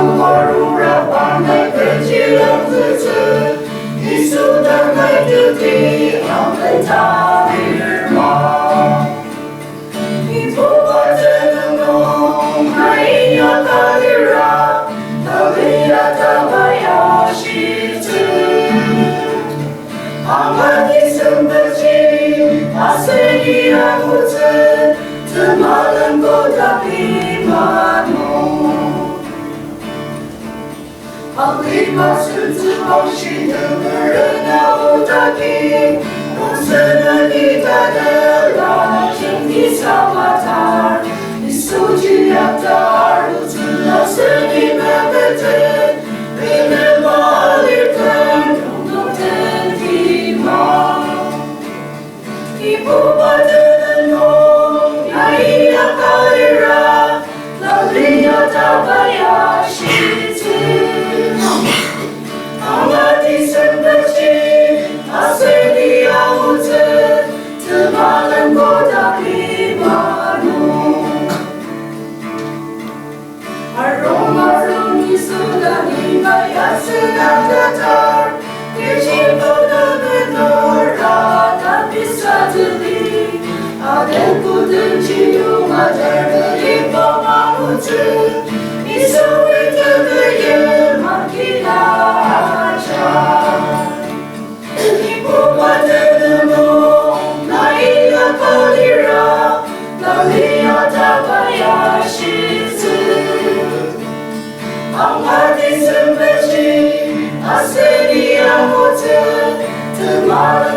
我如热花美的激浪自此，一束的美的地，让被他日吗？你不把这个梦，还要他的让，他为了他把要西子，阿玛的生的气，阿谁的爱不子，怎么能够他比马诺？阿里巴甚至往西的人啊，不打听，不是那你他的拉，天地萨瓦塔，你手机呀他如此啊，是你们的真，你们把里头用到天地吗？你不把这弄，那一样高的人，那里要他把呀西子。阿玛的生的气，阿谁的样子，怎么能够打比马路？阿rom阿rom你苏达尼玛呀是那个他，你心头的那个拉达比萨子里，阿登古登基有马扎的一包马路子，你所谓的野马吉拉。你不把这个梦，那一个高的人，那里要他把呀西子，阿玛的生的气，阿谁的样子，怎么能